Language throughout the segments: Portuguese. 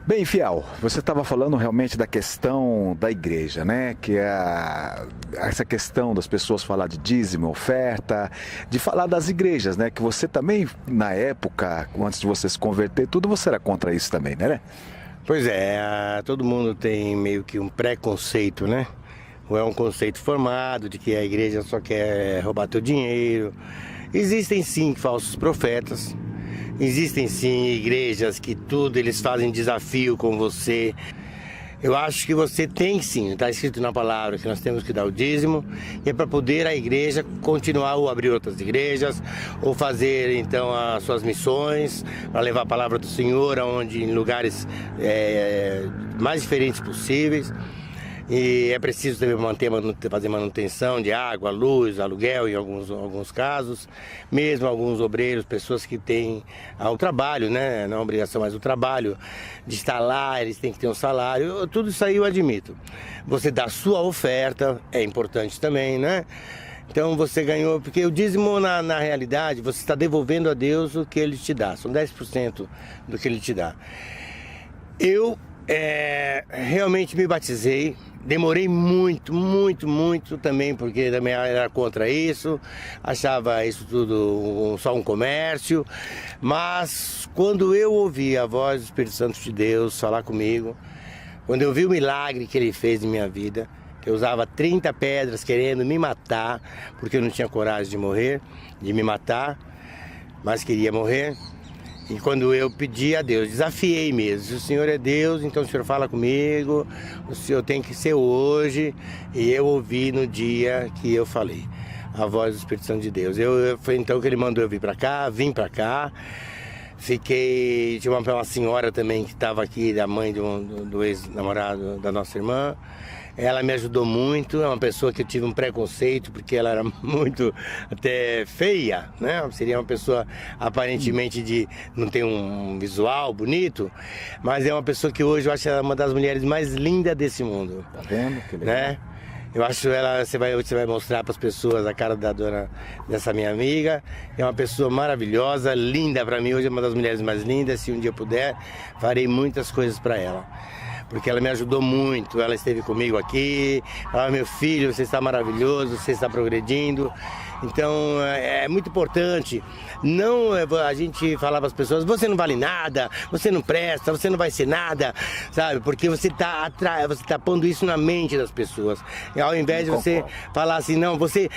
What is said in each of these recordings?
Bem, Fiel, você estava falando realmente da questão da igreja, né? Que é essa questão das pessoas falar de dízimo, oferta, de falar das igrejas, né? Que você também, na época, antes de você se converter, tudo você era contra isso também, né? Pois é, todo mundo tem meio que um preconceito, né? Ou é um conceito formado de que a igreja só quer roubar teu dinheiro. Existem sim falsos profetas. Existem sim igrejas que tudo eles fazem desafio com você. Eu acho que você tem sim, está escrito na palavra que nós temos que dar o dízimo, e é para poder a igreja continuar ou abrir outras igrejas, ou fazer então as suas missões, para levar a palavra do Senhor aonde, em lugares mais diferentes possíveis. E é preciso também fazer manutenção de água, luz, aluguel em alguns casos, mesmo alguns obreiros, pessoas que têm o trabalho, né? Não a obrigação, mas o trabalho de estar lá, eles têm que ter um salário, tudo isso aí eu admito. Você dá a sua oferta, é importante também, né? Então você ganhou, porque o dízimo na realidade, você está devolvendo a Deus o que Ele te dá, são 10% do que Ele te dá. Eu realmente me batizei, demorei muito também, porque também era contra isso, achava isso tudo só um comércio, mas quando eu ouvi a voz do Espírito Santo de Deus falar comigo, quando eu vi o milagre que Ele fez em minha vida, que eu usava 30 pedras querendo me matar, porque eu não tinha coragem de morrer, de me matar, mas queria morrer. E quando eu pedi a Deus, desafiei mesmo, se o Senhor é Deus, então o Senhor fala comigo, o Senhor tem que ser hoje, e eu ouvi no dia que eu falei, a voz do Espírito Santo de Deus. Foi então que Ele mandou eu vir para cá, vim para cá, fiquei, tinha uma senhora também que estava aqui, da mãe do ex-namorado da nossa irmã. Ela me ajudou muito, é uma pessoa que eu tive um preconceito, porque ela era muito até feia, né? Seria uma pessoa aparentemente de não ter um visual bonito, mas é uma pessoa que hoje eu acho ela uma das mulheres mais lindas desse mundo. Tá vendo? Que legal. Né? Eu acho ela, você vai mostrar para as pessoas a cara dessa minha amiga. É uma pessoa maravilhosa, linda para mim, hoje é uma das mulheres mais lindas. Se um dia eu puder, farei muitas coisas para ela, porque ela me ajudou muito, ela esteve comigo aqui, ela, meu filho, você está maravilhoso, você está progredindo. Então é muito importante não a gente falar para as pessoas, você não vale nada, você não presta, você não vai ser nada, sabe? Porque você tá pondo isso na mente das pessoas. E ao invés de você falar assim, não, você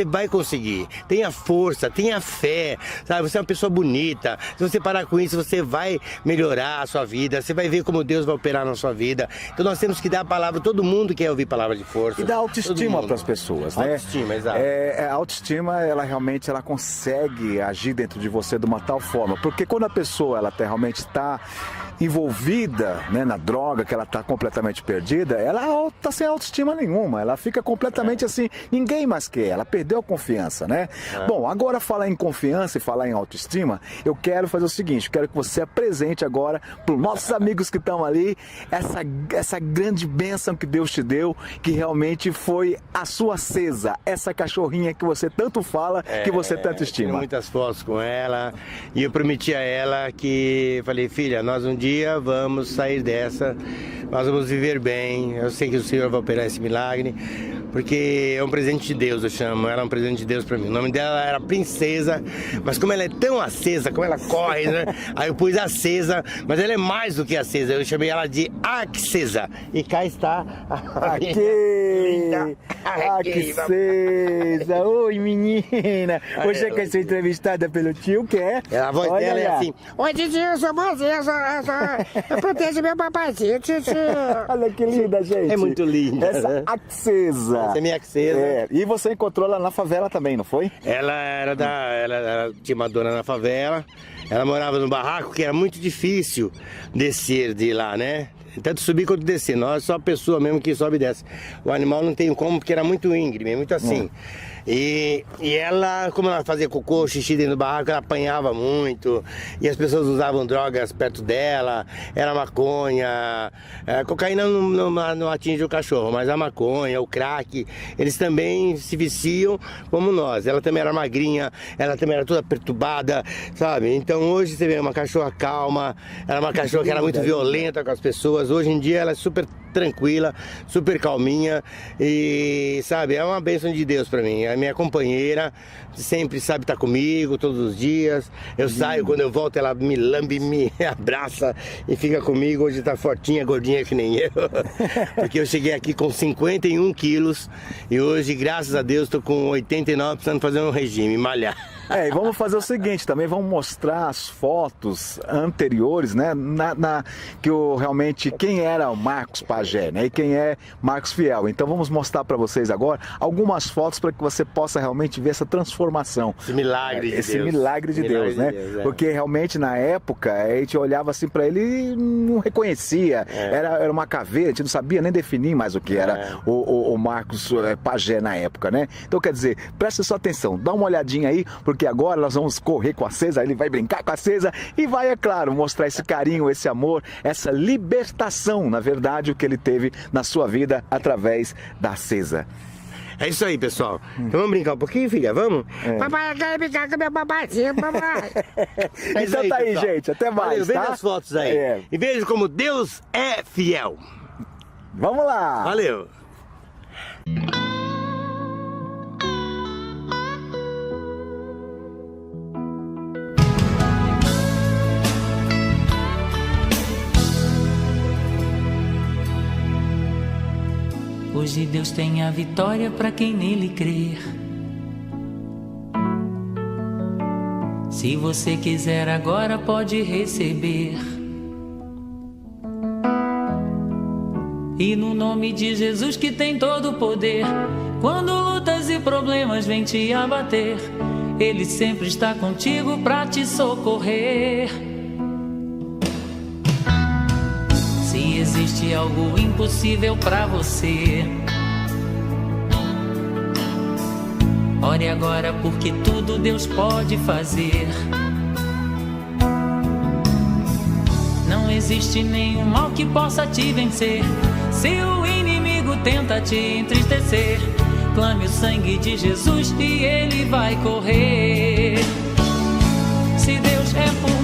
vai conseguir, tenha força, tenha fé, sabe? Você é uma pessoa bonita, se você parar com isso, você vai melhorar a sua vida, você vai ver como Deus vai operar na sua vida. Então nós temos que dar a palavra, todo mundo quer ouvir palavra de força. E dar autoestima para as pessoas, né? Autoestima, exato. A autoestima, ela realmente consegue agir dentro de você de uma tal forma, porque quando a pessoa realmente está envolvida, né, na droga, que ela está completamente perdida, ela está sem autoestima nenhuma, ela fica completamente assim, ninguém mais quer, ela perdeu a confiança, né? Bom, agora falar em confiança e falar em autoestima, eu quero fazer o seguinte, quero que você apresente agora para os nossos amigos que estão ali, essa grande bênção que Deus te deu, que realmente foi a sua Cesa, essa cachorrinha que você tanto fala, que você tanto estima. Tenho muitas fotos com ela, e eu prometi a ela que, falei, filha, nós um dia vamos sair dessa, nós vamos viver bem, eu sei que o Senhor vai operar esse milagre, porque é um presente de Deus, eu chamo, ela é um presente de Deus para mim. O nome dela era Princesa, mas como ela é tão acesa, como ela corre, né? Aí eu pus acesa, mas ela é mais do que acesa, eu chamei ela de Accesa, e cá está Accesa. Oi, menina, você quer ser entrevistada pelo tio, quer? A voz dela é assim, oi, tio, eu sou você, eu protejo meu papazinho, tio. Olha que linda, gente. É muito linda. Essa Accesa. Essa é minha Accesa. E você encontrou ela na favela também, não foi? Ela tinha uma dona na favela, ela morava no barraco, que era muito difícil descer de lá, né? Tanto subir quanto descer, nós só a pessoa mesmo que sobe e desce. O animal não tem como, porque era muito íngreme, muito assim. E ela, como ela fazia cocô, xixi dentro do barraco, ela apanhava muito. E as pessoas usavam drogas perto dela, era maconha. A cocaína não atinge o cachorro, mas a maconha, o crack, eles também se viciam como nós. Ela também era magrinha, ela também era toda perturbada, sabe? Então hoje você vê uma cachorra calma, era uma cachorra que era muito violenta com as pessoas. Hoje em dia ela é super tranquila, super calminha e, sabe, é uma bênção de Deus pra mim. É a minha companheira, sempre sabe estar comigo todos os dias. Eu saio, quando eu volto ela me lambe, me abraça e fica comigo. Hoje tá fortinha, gordinha que nem eu, porque eu cheguei aqui com 51 quilos e hoje, graças a Deus, tô com 89, precisando fazer um regime, malhar. E vamos fazer o seguinte, também vamos mostrar as fotos anteriores, né, que realmente quem era o Marcos Pagé, né, e quem é Marcos Fiel. Então vamos mostrar para vocês agora algumas fotos para que você possa realmente ver essa transformação. Esse milagre de Deus. Esse milagre de Deus, né? Porque realmente na época a gente olhava assim para ele e não reconhecia. Era uma caveira, a gente não sabia nem definir mais o que era o Marcos Pagé na época, né? Então quer dizer, presta sua atenção, dá uma olhadinha aí, porque agora nós vamos correr com a Cesa, ele vai brincar com a Cesa e vai, é claro, mostrar esse carinho, esse amor, essa libertação, na verdade, o que ele teve na sua vida através da Cesa. É isso aí, pessoal. Então vamos brincar um pouquinho, filha? Vamos? Papai, eu quero brincar com meu papazinho, papai. Então tá aí, pessoal. gente. Até mais, Valeu, veja tá? as fotos aí. E veja como Deus é fiel. Vamos lá. Valeu. Hoje Deus tem a vitória para quem nele crer. Se você quiser agora pode receber. E no nome de Jesus que tem todo o poder, quando lutas e problemas vêm te abater, Ele sempre está contigo para te socorrer. Se existe algo impossível pra você, ore agora porque tudo Deus pode fazer. Não existe nenhum mal que possa te vencer. Se o inimigo tenta te entristecer, clame o sangue de Jesus e ele vai correr. Se Deus é por